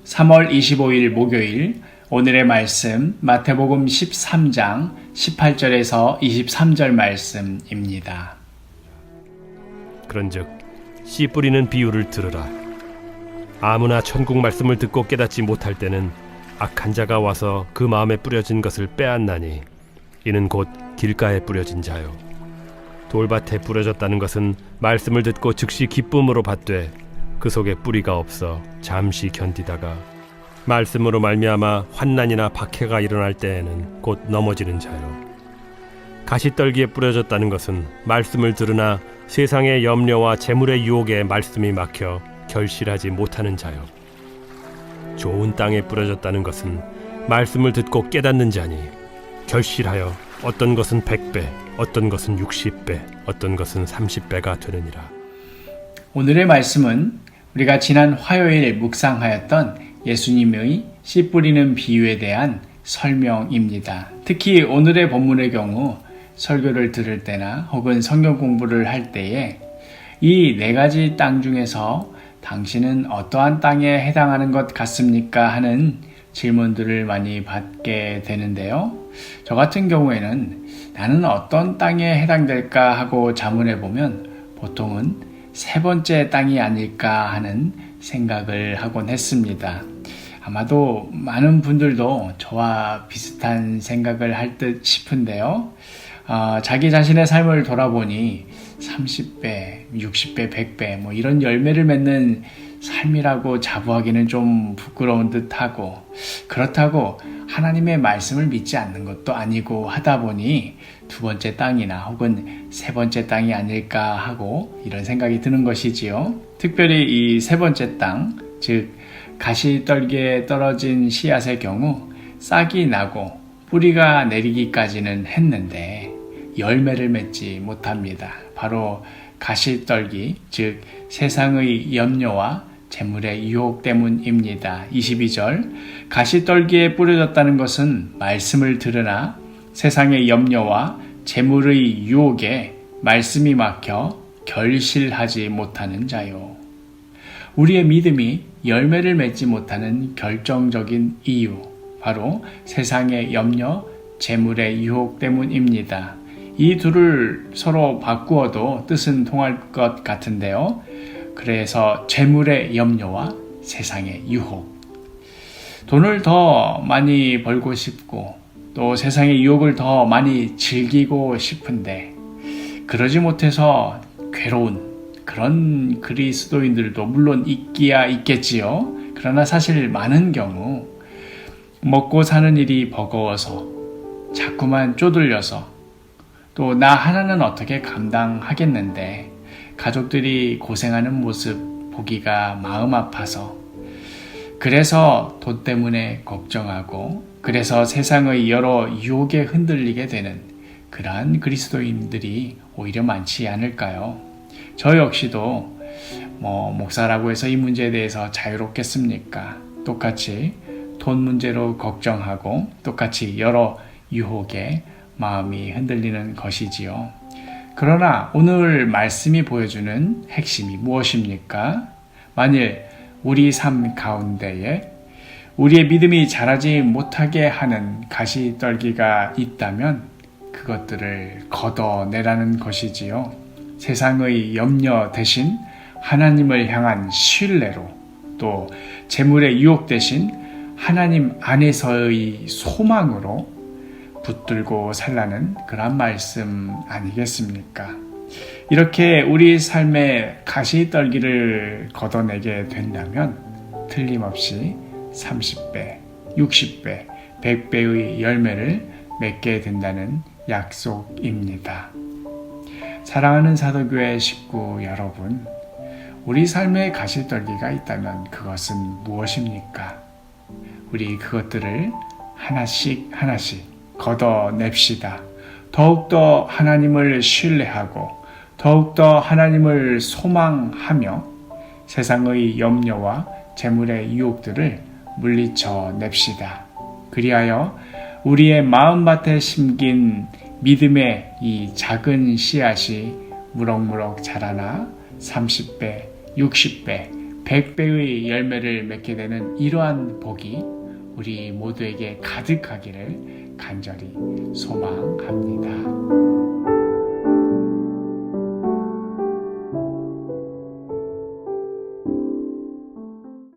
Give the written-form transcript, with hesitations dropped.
3월 25일 목요일 오늘의 말씀 마태복음 13장 18절에서 23절 말씀입니다. 그런즉 씨 뿌리는 비유를 들으라. 아무나 천국 말씀을 듣고 깨닫지 못할 때는 악한 자가 와서 그 마음에 뿌려진 것을 빼앗나니 이는 곧 길가에 뿌려진 자요. 돌밭에 뿌려졌다는 것은 말씀을 듣고 즉시 기쁨으로 받되 그 속에 뿌리가 없어 잠시 견디다가 말씀으로 말미암아 환난이나 박해가 일어날 때에는 곧 넘어지는 자요. 가시떨기에 뿌려졌다는 것은 말씀을 들으나 세상의 염려와 재물의 유혹에 말씀이 막혀 결실하지 못하는 자요. 좋은 땅에 뿌려졌다는 것은 말씀을 듣고 깨닫는 자니 결실하여 어떤 것은 100배, 어떤 것은 60배, 어떤 것은 30배가 되느니라. 오늘의 말씀은 우리가 지난 화요일 묵상하였던 예수님의 씨 뿌리는 비유에 대한 설명입니다. 특히 오늘의 본문의 경우 설교를 들을 때나 혹은 성경 공부를 할 때에 이 네 가지 땅 중에서 당신은 어떠한 땅에 해당하는 것 같습니까? 하는 질문들을 많이 받게 되는데요. 저 같은 경우에는 나는 어떤 땅에 해당될까 하고 자문해 보면 보통은 세 번째 땅이 아닐까 하는 생각을 하곤 했습니다. 아마도 많은 분들도 저와 비슷한 생각을 할 듯 싶은데요. 자기 자신의 삶을 돌아보니 30배, 60배, 100배 뭐 이런 열매를 맺는 삶이라고 자부하기는 좀 부끄러운 듯하고, 그렇다고 하나님의 말씀을 믿지 않는 것도 아니고 하다 보니 두 번째 땅이나 혹은 세 번째 땅이 아닐까 하고 이런 생각이 드는 것이지요. 특별히 이 세 번째 땅, 즉 가시떨기에 떨어진 씨앗의 경우 싹이 나고 뿌리가 내리기까지는 했는데 열매를 맺지 못합니다. 바로 가시떨기, 즉 세상의 염려와 재물의 유혹 때문입니다. 22절, 가시떨기에 뿌려졌다는 것은 말씀을 들으나 세상의 염려와 재물의 유혹에 말씀이 막혀 결실하지 못하는 자요. 우리의 믿음이 열매를 맺지 못하는 결정적인 이유, 바로 세상의 염려, 재물의 유혹 때문입니다. 이 둘을 서로 바꾸어도 뜻은 통할 것 같은데요. 그래서 재물의 염려와 세상의 유혹. 돈을 더 많이 벌고 싶고 또 세상의 유혹을 더 많이 즐기고 싶은데 그러지 못해서 괴로운 그런 그리스도인들도 물론 있기야 있겠지요. 그러나 사실 많은 경우 먹고 사는 일이 버거워서 자꾸만 쪼들려서 또 나 하나는 어떻게 감당하겠는데 가족들이 고생하는 모습 보기가 마음 아파서, 그래서 돈 때문에 걱정하고 그래서 세상의 여러 유혹에 흔들리게 되는 그러한 그리스도인들이 오히려 많지 않을까요? 저 역시도 목사라고 해서 이 문제에 대해서 자유롭겠습니까? 똑같이 돈 문제로 걱정하고 똑같이 여러 유혹에 마음이 흔들리는 것이지요. 그러나 오늘 말씀이 보여주는 핵심이 무엇입니까? 만일 우리 삶 가운데에 우리의 믿음이 자라지 못하게 하는 가시떨기가 있다면 그것들을 걷어내라는 것이지요. 세상의 염려 대신 하나님을 향한 신뢰로, 또 재물의 유혹 대신 하나님 안에서의 소망으로 붙들고 살라는 그런 말씀 아니겠습니까? 이렇게 우리 삶의 가시떨기를 걷어내게 된다면 틀림없이 30배, 60배, 100배의 열매를 맺게 된다는 약속입니다. 사랑하는 사도교회 식구 여러분, 우리 삶에 가시떨기가 있다면 그것은 무엇입니까? 우리 그것들을 하나씩 하나씩 걷어냅시다. 더욱더 하나님을 신뢰하고 더욱더 하나님을 소망하며 세상의 염려와 재물의 유혹들을 물리쳐 냅시다. 그리하여 우리의 마음밭에 심긴 믿음의 이 작은 씨앗이 무럭무럭 자라나 30배, 60배, 100배의 열매를 맺게 되는 이러한 복이 우리 모두에게 가득하기를 간절히 소망합니다.